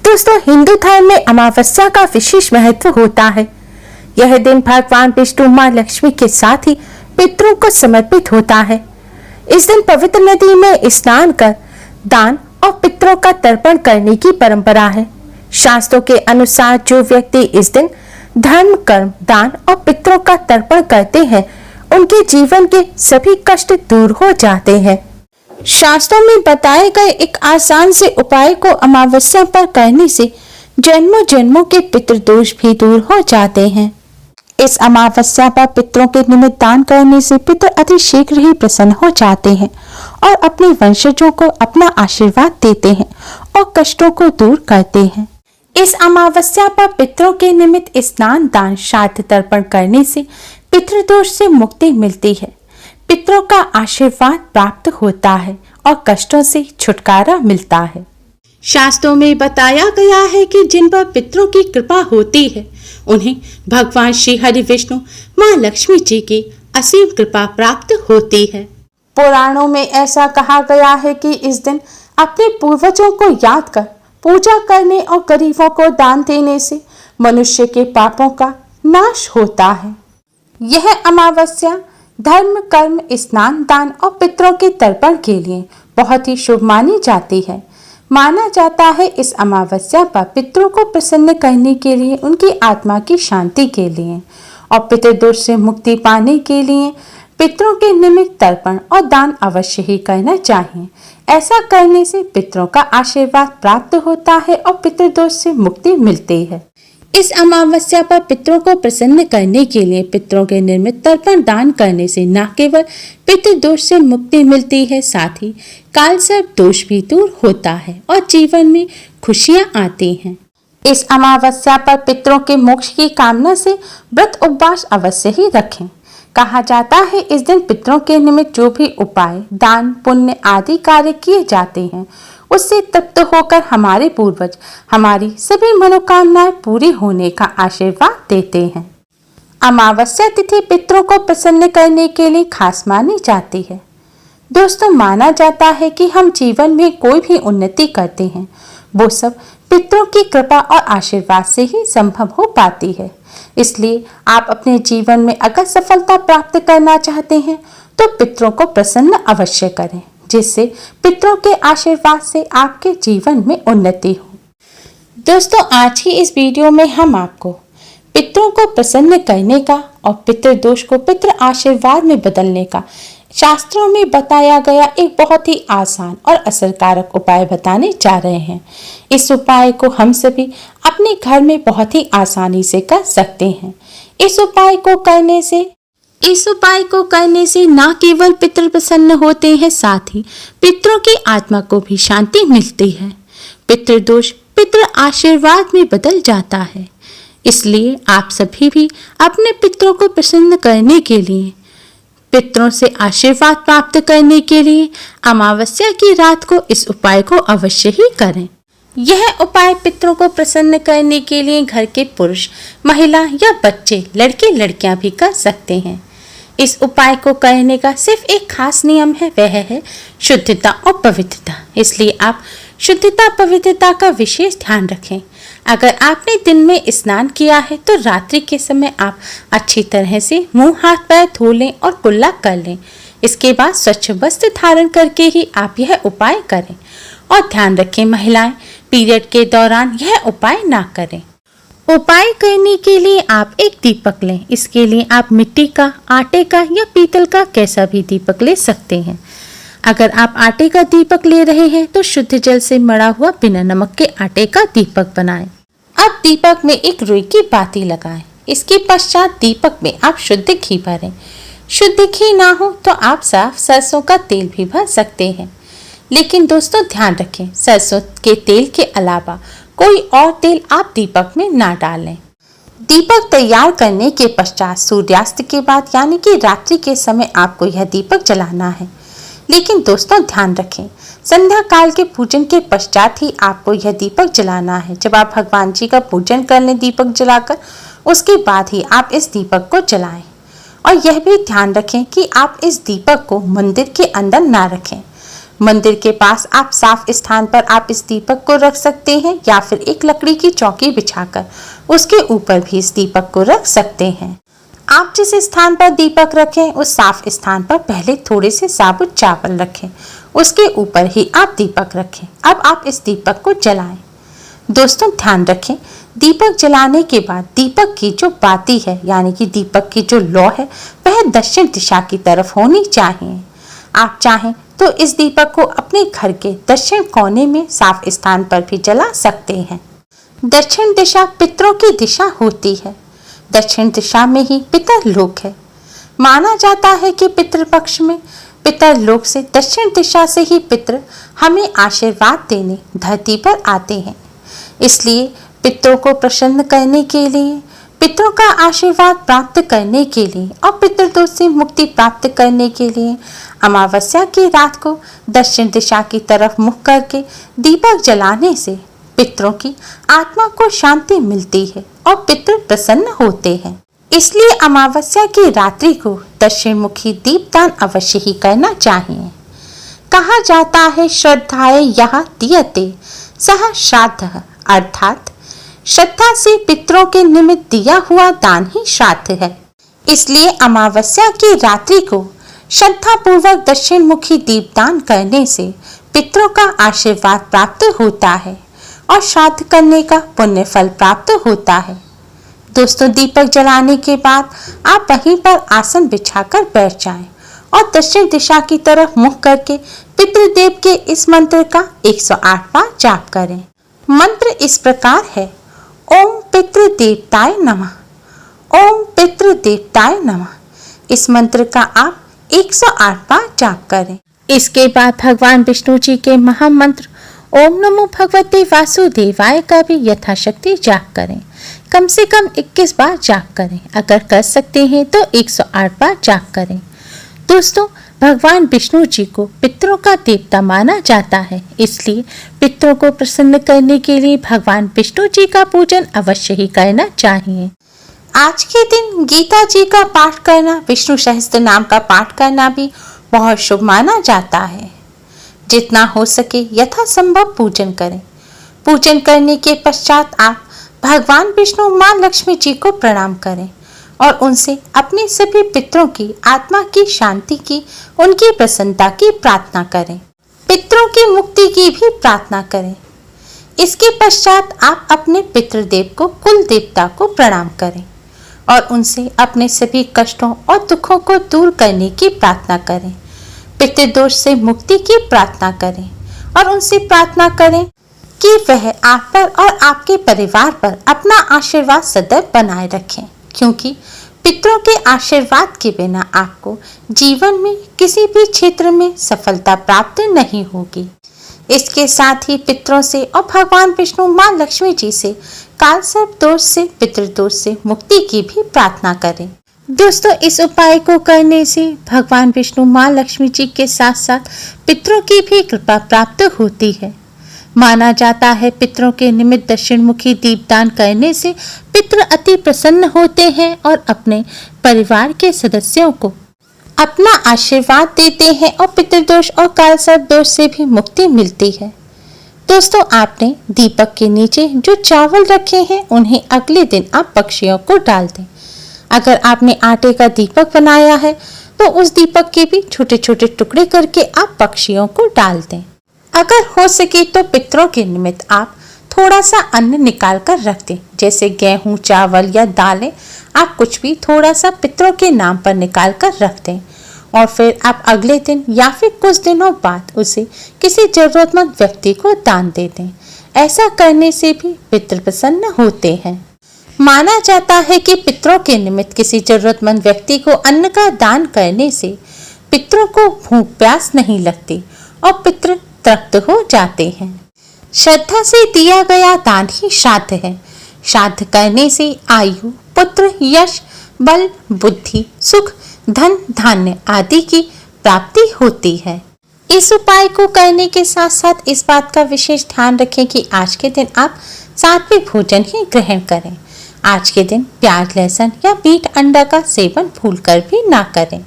दोस्तों, हिंदू धर्म में अमावस्या का विशेष महत्व होता है। यह दिन भगवान विष्णु, मां लक्ष्मी के साथ ही पितरों को समर्पित होता है। इस दिन पवित्र नदी में स्नान कर दान और पितरों का तर्पण करने की परंपरा है। शास्त्रों के अनुसार जो व्यक्ति इस दिन धर्म, कर्म, दान और पितरों का तर्पण करते हैं, उनके जीवन के सभी कष्ट दूर हो जाते हैं। शास्त्रों में बताए गए एक आसान से उपाय को अमावस्या पर करने से जन्मों जन्मों के पितृदोष भी दूर हो जाते हैं। इस अमावस्या पर पितरों के निमित्त दान करने से पितर अति शीघ्र ही प्रसन्न हो जाते हैं और अपने वंशजों को अपना आशीर्वाद देते हैं और कष्टों को दूर करते हैं। इस अमावस्या पर पितरों के निमित्त स्नान, दान, श्राद्ध, तर्पण करने से पितृदोष से मुक्ति मिलती है, पितरों का आशीर्वाद प्राप्त होता है और कष्टों से छुटकारा मिलता है। शास्त्रों में बताया गया है कि जिन पर पितरों की कृपा होती है, उन्हें भगवान श्री हरि विष्णु, मां लक्ष्मी जी की असीम कृपा प्राप्त होती है। पुराणों में ऐसा कहा गया है कि इस दिन अपने पूर्वजों को याद कर पूजा करने और गरीबों को दान देने से मनुष्य के पापों का नाश होता है। यह अमावस्या धर्म, कर्म, स्नान, दान और पितरों के तर्पण के लिए बहुत ही शुभ मानी जाती है। माना जाता है इस अमावस्या पर पितरों को प्रसन्न करने के लिए, उनकी आत्मा की शांति के लिए और पितृदोष से मुक्ति पाने के लिए पितरों के निमित्त तर्पण और दान अवश्य ही करना चाहिए। ऐसा करने से पितरों का आशीर्वाद प्राप्त होता है और पितृदोष से मुक्ति मिलती है। इस अमावस्या पर पितरों को प्रसन्न करने के लिए पितरों के निर्मित तर्पण दान करने से न केवल पितृदोष से मुक्ति मिलती है, साथ ही काल सर्प दोष भी दूर होता है और जीवन में खुशियां आती हैं। इस अमावस्या पर पितरों के मोक्ष की कामना से व्रत उपवास अवश्य ही रखें। कहा जाता है इस दिन पितरों के निमित्त जो भी उपाय, दान, पुण्य आदि कार्य किए जाते हैं, उससे तृप्त होकर हमारे पूर्वज हमारी सभी मनोकामनाएं पूरी होने का आशीर्वाद देते हैं। अमावस्या तिथि पितरों को प्रसन्न करने के लिए खास मानी जाती है। दोस्तों, माना जाता है कि हम जीवन में कोई भी उन्नति करते हैं, वो सब पितरों की कृपा और आशीर्वाद से ही संभव हो पाती है। इसलिए आप अपने जीवन में अगर सफलता प्राप्त करना चाहते हैं तो पितरों को प्रसन्न अवश्य करें, जिससे पितरों के आशीर्वाद से आपके जीवन में उन्नति हो। दोस्तों, आज की इस वीडियो में हम आपको पितरों को प्रसन्न करने का और पितृदोष को पितृ आशीर्वाद में बदलने का शास्त्रों में बताया गया एक बहुत ही आसान और असरकारक उपाय बताने जा रहे हैं। इस उपाय को हम सभी अपने घर में बहुत ही आसानी से कर सकते हैं। इस उपाय को करने से न केवल पितृ प्रसन्न होते हैं, साथ ही पितरों की आत्मा को भी शांति मिलती है। पितृदोष पितृ आशीर्वाद में बदल जाता है। इसलिए आप सभी भी अपने पितरों को प्रसन्न करने के लिए, पितरों से आशीर्वाद प्राप्त करने के लिए अमावस्या की रात को इस उपाय को अवश्य ही करें। यह उपाय पितरों को प्रसन्न करने के लिए घर के पुरुष, महिला या बच्चे, लड़के लड़कियां भी कर सकते हैं। इस उपाय को करने का सिर्फ एक खास नियम है, वह है शुद्धता और पवित्रता। इसलिए आप शुद्धता, पवित्रता का विशेष ध्यान रखें। अगर आपने दिन में स्नान किया है तो रात्रि के समय आप अच्छी तरह से मुंह, हाथ, पैर धो लें और कुल्ला कर लें। इसके बाद स्वच्छ वस्त्र धारण करके ही आप यह उपाय करें। और ध्यान रखें, महिलाएं पीरियड के दौरान यह उपाय ना करें। उपाय करने के लिए आप एक दीपक लें। इसके लिए आप मिट्टी का, आटे का या पीतल का कैसा भी दीपक ले सकते हैं। अगर आप आटे का दीपक ले रहे हैं तो शुद्ध जल से मढ़ा हुआ बिना नमक के आटे का दीपक बनाएं। अब दीपक में एक रुई की बाती लगाएं। इसके पश्चात दीपक में आप शुद्ध घी भरें। शुद्ध घी ना हो तो आप साफ सरसों का तेल भी भर सकते हैं। लेकिन दोस्तों, ध्यान रखें, सरसों के तेल के अलावा कोई और तेल आप दीपक में ना डालें। दीपक तैयार करने के पश्चात सूर्यास्त के बाद यानी कि रात्रि के समय आपको यह दीपक जलाना है। लेकिन दोस्तों, ध्यान रखें, संध्या काल के पूजन के पश्चात ही आपको यह दीपक जलाना है। जब आप भगवान जी का पूजन कर लें दीपक जलाकर, उसके बाद ही आप इस दीपक को जलाएं। और यह भी ध्यान रखें कि आप इस दीपक को मंदिर के अंदर ना रखें, मंदिर के पास आप साफ स्थान पर आप इस दीपक को रख सकते हैं या फिर एक लकड़ी की चौकी बिछाकर उसके ऊपर भी इस दीपक को रख सकते हैं। आप जिस स्थान पर दीपक रखें उस साफ स्थान पर पहले थोड़े से साबुत चावल रखें, उसके ऊपर ही आप दीपक रखें। अब आप इस दीपक को जलाएं। दोस्तों ध्यान रखें, दीपक जलाने के बाद दीपक की जो बाती है यानी कि दीपक की जो लौ है वह दक्षिण दिशा की तरफ होनी चाहिए। आप चाहें तो इस दीपक को अपने घर के दक्षिण कोने में साफ स्थान पर भी जला सकते हैं। दक्षिण दिशा पितरों की दिशा होती है। दक्षिण दिशा में ही पितर लोक है। माना जाता है कि पितृपक्ष में पितर लोक से दक्षिण दिशा से ही पितर हमें आशीर्वाद देने धरती पर आते हैं। इसलिए पितरों को प्रसन्न करने के लिए, पितरों का आशीर्वाद प्राप्त करने के लिए और पितृदोष से मुक्ति प्राप्त करने के लिए अमावस्या की रात को दक्षिण दिशा की तरफ मुख करके दीपक जलाने से पितरों की आत्मा को शांति मिलती है और पितृ प्रसन्न होते हैं। इसलिए अमावस्या की रात्रि को दक्षिण मुखी दीपदान अवश्य ही करना चाहिए। कहा जाता है श्रद्धाए यह दीयते सह श्राद्ध, अर्थात श्रद्धा से पितरों के निमित्त दिया हुआ दान ही श्राद्ध है। इसलिए अमावस्या की रात्रि को श्रद्धा पूर्वक दक्षिण मुखी दीपदान करने से पितरों का आशीर्वाद प्राप्त होता है और श्राद्ध करने का पुण्य फल प्राप्त होता है। दोस्तों दीपक जलाने के बाद आप वहीं पर आसन बिछाकर बैठ जाएं और दक्षिण दिशा की तरफ मुख करके पितृदेव के इस मंत्र का 108 बार जाप करें। मंत्र इस प्रकार है, ओम पितृदेवताय नमः, ओम पितृदेवताय नमः। इस मंत्र का आप 108 बार जाप करें। इसके बाद भगवान विष्णु जी के महामंत्र ओम नमो भगवते वासुदेवाय का भी यथाशक्ति जाप करें। कम से कम 21 बार जाप करें। अगर कर सकते हैं तो 108 बार जाप करें। दोस्तों भगवान विष्णु जी को पितरों का देवता माना जाता है, इसलिए पितरों को प्रसन्न करने के लिए भगवान विष्णु जी का पूजन अवश्य ही करना चाहिए। आज के दिन गीता जी का पाठ करना, विष्णु सहस्त्र नाम का पाठ करना भी बहुत शुभ माना जाता है। जितना हो सके यथासंभव पूजन करें। पूजन करने के पश्चात आप भगवान विष्णु माँ लक्ष्मी जी को प्रणाम करें और उनसे अपने सभी पितरों की आत्मा की शांति की, उनकी प्रसन्नता की प्रार्थना करें। पितरों की मुक्ति की भी प्रार्थना करें। इसके पश्चात आप अपने पितृदेव को, कुल देवता को प्रणाम करें और उनसे अपने सभी कष्टों और दुखों को दूर करने की प्रार्थना करें। पितृदोष से मुक्ति की प्रार्थना करें और उनसे प्रार्थना करें कि वह आप पर और आपके परिवार पर अपना आशीर्वाद सदैव बनाए रखें, क्योंकि पितरों के आशीर्वाद के बिना आपको जीवन में किसी भी क्षेत्र में सफलता प्राप्त नहीं होगी। इसके साथ ही पितरों से और भगवान विष्णु माँ लक्ष्मी जी से काल सर्प दोष से, पितृदोष से मुक्ति की भी प्रार्थना करें। दोस्तों इस उपाय को करने से भगवान विष्णु माँ लक्ष्मी जी के साथ साथ पितरों की भी कृपा प्राप्त होती है। माना जाता है पितरों के निमित्त दक्षिण मुखी दीपदान करने से पितृ अति प्रसन्न होते हैं और अपने परिवार के सदस्यों को अपना आशीर्वाद देते हैं और पितृदोष और काल सर्प दोष से भी मुक्ति मिलती है। दोस्तों आपने दीपक के नीचे जो चावल रखे हैं उन्हें अगले दिन आप पक्षियों को डाल दें। अगर आपने आटे का दीपक बनाया है तो उस दीपक के भी छोटे छोटे टुकड़े करके आप पक्षियों को डाल दें। अगर हो सके तो पितरों के निमित्त आप थोड़ा सा अन्न निकाल कर रख दें, जैसे गेहूं, चावल या दालें। आप कुछ भी थोड़ा सा पितरों के नाम पर निकाल कर रख दें और फिर आप अगले दिन या फिर कुछ दिनों बाद उसे किसी जरूरतमंद व्यक्ति को दान दे दें। ऐसा करने से भी पितृ प्रसन्न होते हैं। माना जाता है कि पितरों के निमित्त किसी जरूरतमंद व्यक्ति को अन्न का दान करने से पितरों को भूख प्यास नहीं लगती और पितृ तृप्त हो जाते हैं। श्रद्धा से दिया गया दान ही श्राद्ध है। श्राद्ध करने से आयु, पुत्र, यश, बल, बुद्धि, सुख, धन, धान्य आदि की प्राप्ति होती है। इस उपाय को करने के साथ साथ इस बात का विशेष ध्यान रखें कि आज के दिन आप सात्विक भोजन ही ग्रहण करें। आज के दिन प्याज, लहसुन या मीट, अंडा का सेवन भूलकर भी ना करें।